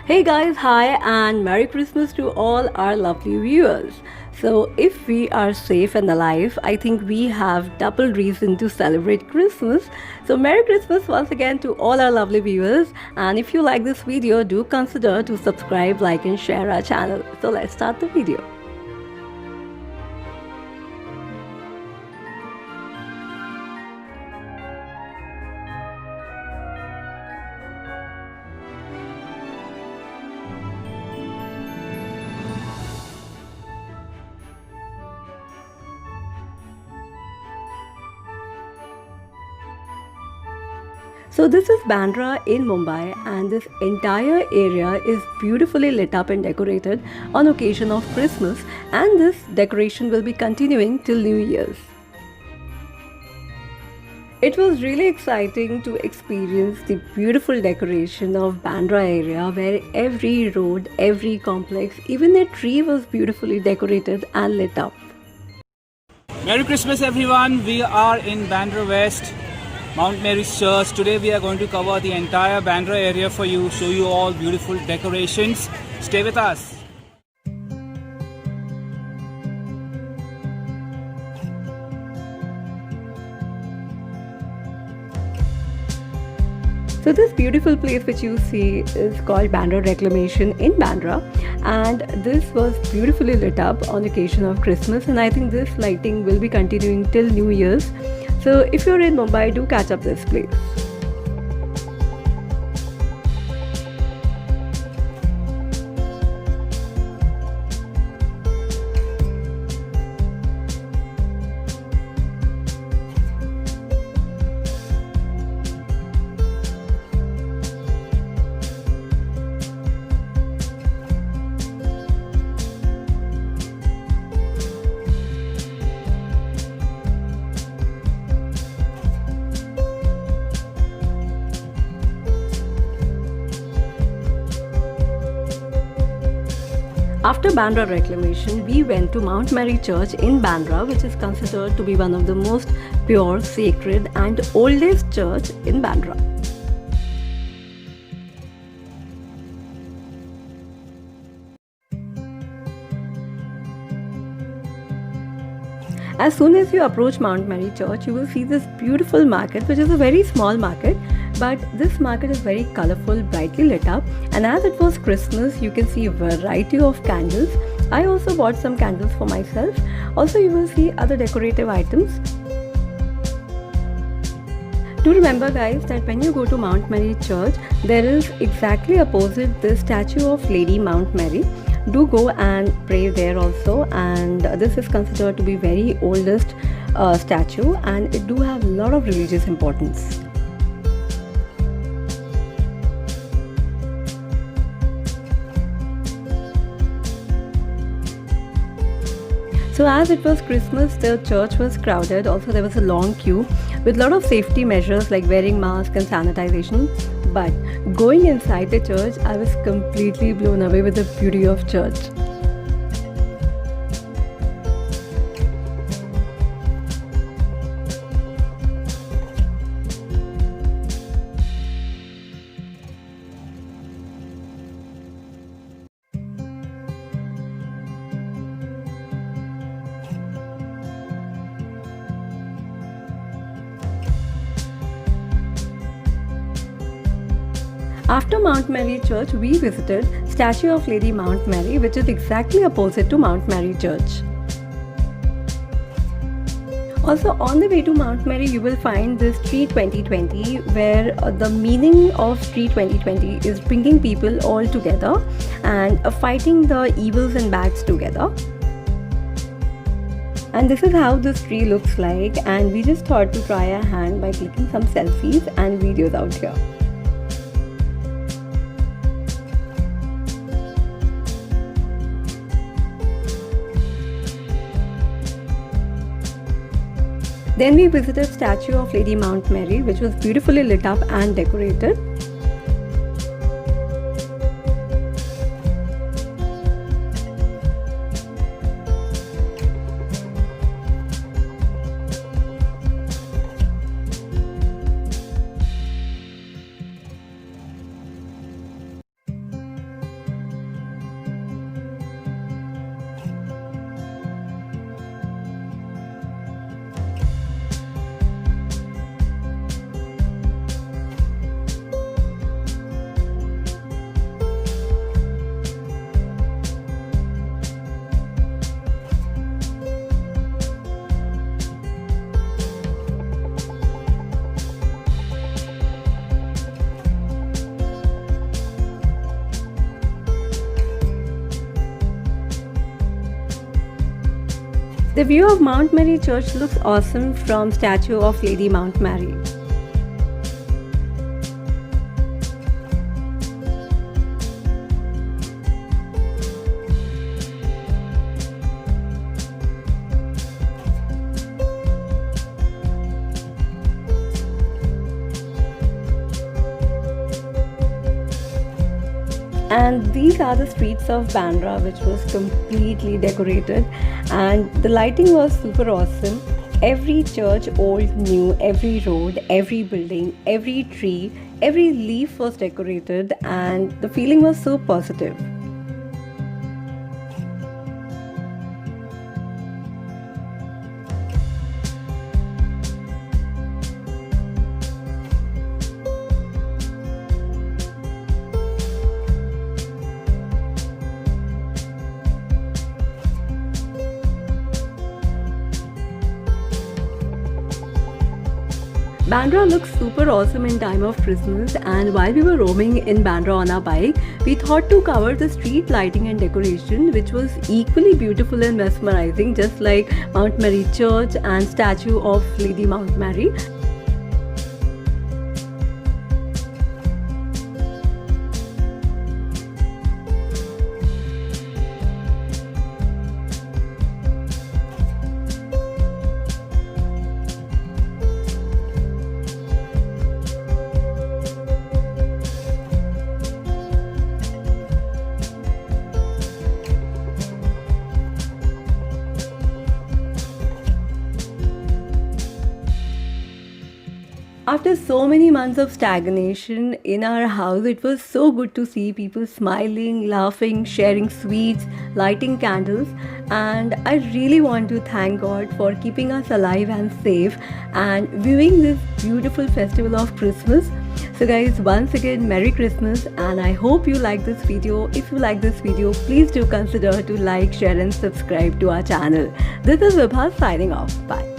Hey guys, hi and Merry Christmas to all our lovely viewers. So, if we are safe and alive, I think we have double reason to celebrate Christmas. So, Merry Christmas once again to all our lovely viewers. And if you like this video, do consider to subscribe, like, and share our channel. So, let's start the video. So this is Bandra in Mumbai, and this entire area is beautifully lit up and decorated on occasion of Christmas, and this decoration will be continuing till New Year's. It was really exciting to experience the beautiful decoration of Bandra area, where every road, every complex, even a tree was beautifully decorated and lit up. Merry Christmas everyone, we are in Bandra West, Mount Mary's Church. Today we are going to cover the entire Bandra area for you, show you all beautiful decorations. Stay with us. So this beautiful place which you see is called Bandra Reclamation in Bandra, and this was beautifully lit up on occasion of Christmas, and I think this lighting will be continuing till New Year's. So if you're in Mumbai, do catch up this place. After Bandra Reclamation, we went to Mount Mary Church in Bandra, which is considered to be one of the most pure, sacred and oldest church in Bandra. As soon as you approach Mount Mary Church, you will see this beautiful market, which is a very small market, but this market is very colorful, brightly lit up, and as it was Christmas, you can see a variety of candles. I also bought some candles for myself. Also, you will see other decorative items. Do remember guys that when you go to Mount Mary Church, there is exactly opposite the statue of Lady Mount Mary. Do go and pray there also, and this is considered to be very oldest statue, and it do have a lot of religious importance. So as it was Christmas, the church was crowded. Also there was a long queue with a lot of safety measures like wearing masks and sanitization. But going inside the church, I was completely blown away with the beauty of church. After Mount Mary Church, we visited statue of Lady Mount Mary, which is exactly opposite to Mount Mary Church. Also on the way to Mount Mary, you will find this Tree 2020, where the meaning of Tree 2020 is bringing people all together and fighting the evils and bads together. And this is how this tree looks like, and we just thought to try our hand by clicking some selfies and videos out here. Then we visited statue of Lady Mount Mary, which was beautifully lit up and decorated. The view of Mount Mary Church looks awesome from statue of Lady Mount Mary. And these are the streets of Bandra, which was completely decorated, and the lighting was super awesome. Every church, old, new, every road, every building, every tree, every leaf was decorated, and the feeling was so positive. Bandra looks super awesome in time of Christmas, and while we were roaming in Bandra on our bike, we thought to cover the street lighting and decoration, which was equally beautiful and mesmerizing, just like Mount Mary Church and statue of Lady Mount Mary. After so many months of stagnation in our house, it was so good to see people smiling, laughing, sharing sweets, lighting candles, and I really want to thank God for keeping us alive and safe and viewing this beautiful festival of Christmas. So guys, once again, Merry Christmas, and I hope you like this video. If you like this video, please do consider to like, share and subscribe to our channel. This is Vibha signing off. Bye.